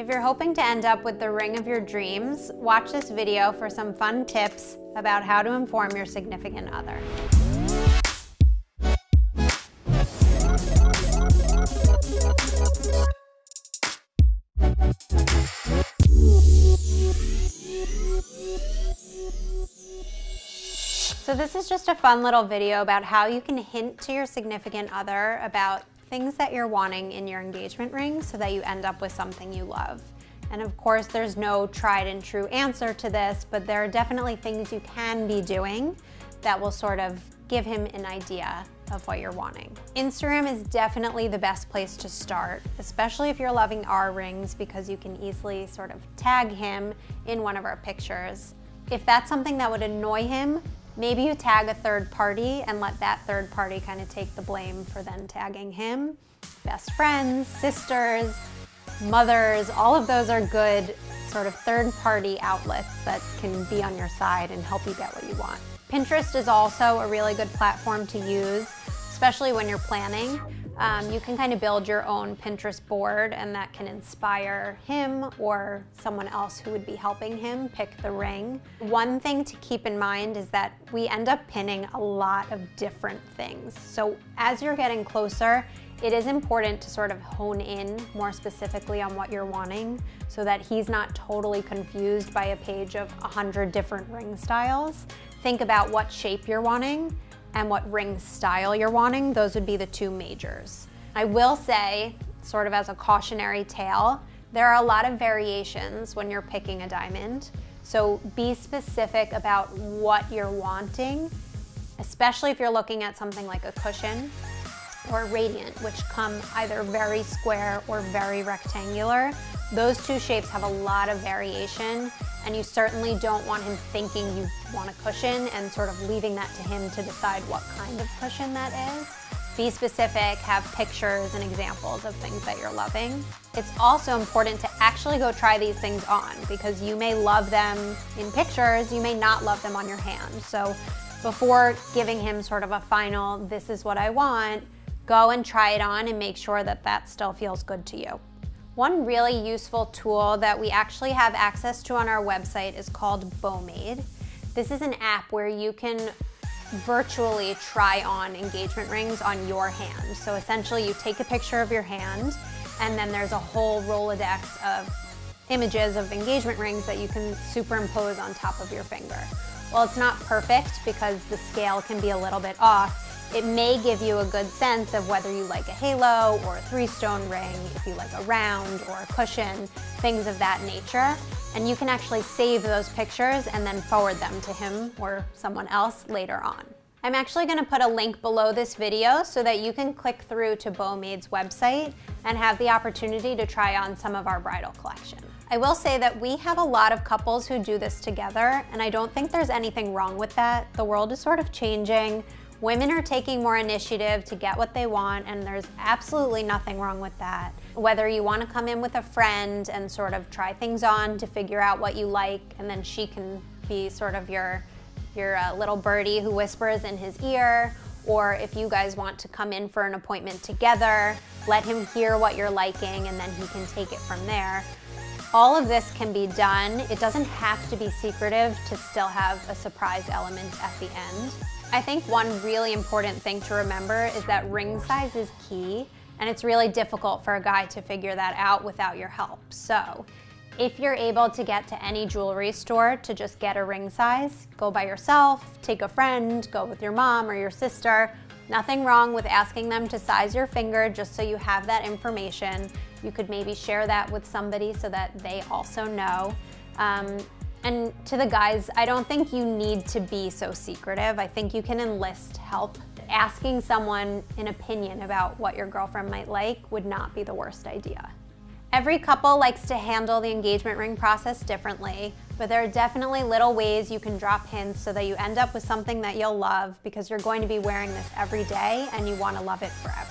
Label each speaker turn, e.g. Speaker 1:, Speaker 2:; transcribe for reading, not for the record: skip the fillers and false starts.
Speaker 1: If you're hoping to end up with the ring of your dreams, watch this video for some fun tips about how to inform your significant other. So this is just a fun little video about how you can hint to your significant other about things that you're wanting in your engagement ring so that you end up with something you love. And of course, there's no tried and true answer to this, but there are definitely things you can be doing that will sort of give him an idea of what you're wanting. Instagram is definitely the best place to start, especially if you're loving our rings, because you can easily sort of tag him in one of our pictures. If that's something that would annoy him, maybe you tag a third party and let that third party kind of take the blame for then tagging him. Best friends, sisters, mothers, all of those are good sort of third party outlets that can be on your side and help you get what you want. Pinterest is also a really good platform to use, especially when you're planning. You can kind of build your own Pinterest board, and that can inspire him or someone else who would be helping him pick the ring. One thing to keep in mind is that we end up pinning a lot of different things. So as you're getting closer, it is important to sort of hone in more specifically on what you're wanting so that he's not totally confused by a page of 100 different ring styles. Think about what shape you're wanting and what ring style you're wanting. Those would be the two majors. I will say, sort of as a cautionary tale, there are a lot of variations when you're picking a diamond. So be specific about what you're wanting, especially if you're looking at something like a cushion or radiant, which come either very square or very rectangular. Those two shapes have a lot of variation, and you certainly don't want him thinking you want a cushion and sort of leaving that to him to decide what kind of cushion that is. Be specific, have pictures and examples of things that you're loving. It's also important to actually go try these things on, because you may love them in pictures, you may not love them on your hand. So before giving him sort of a final, this is what I want, go and try it on and make sure that that still feels good to you. One really useful tool that we actually have access to on our website is called Bowmade. This is an app where you can virtually try on engagement rings on your hand. So essentially you take a picture of your hand, and then there's a whole Rolodex of images of engagement rings that you can superimpose on top of your finger. Well, it's not perfect because the scale can be a little bit off. It may give you a good sense of whether you like a halo or a 3-stone ring, if you like a round or a cushion, things of that nature. And you can actually save those pictures and then forward them to him or someone else later on. I'm actually going to put a link below this video so that you can click through to Bowmade's website and have the opportunity to try on some of our bridal collection. I will say that we have a lot of couples who do this together, and I don't think there's anything wrong with that. The world is sort of changing. Women are taking more initiative to get what they want, and there's absolutely nothing wrong with that. Whether you want to come in with a friend and sort of try things on to figure out what you like, and then she can be sort of your little birdie who whispers in his ear, or if you guys want to come in for an appointment together, let him hear what you're liking, and then he can take it from there. All of this can be done. It doesn't have to be secretive to still have a surprise element at the end. I think one really important thing to remember is that ring size is key, and it's really difficult for a guy to figure that out without your help. So if you're able to get to any jewelry store to just get a ring size, go by yourself, take a friend, go with your mom or your sister. Nothing wrong with asking them to size your finger just so you have that information. You could maybe share that with somebody so that they also know. And to the guys, I don't think you need to be so secretive. I think you can enlist help. Asking someone an opinion about what your girlfriend might like would not be the worst idea. Every couple likes to handle the engagement ring process differently, but there are definitely little ways you can drop hints so that you end up with something that you'll love, because you're going to be wearing this every day and you want to love it forever.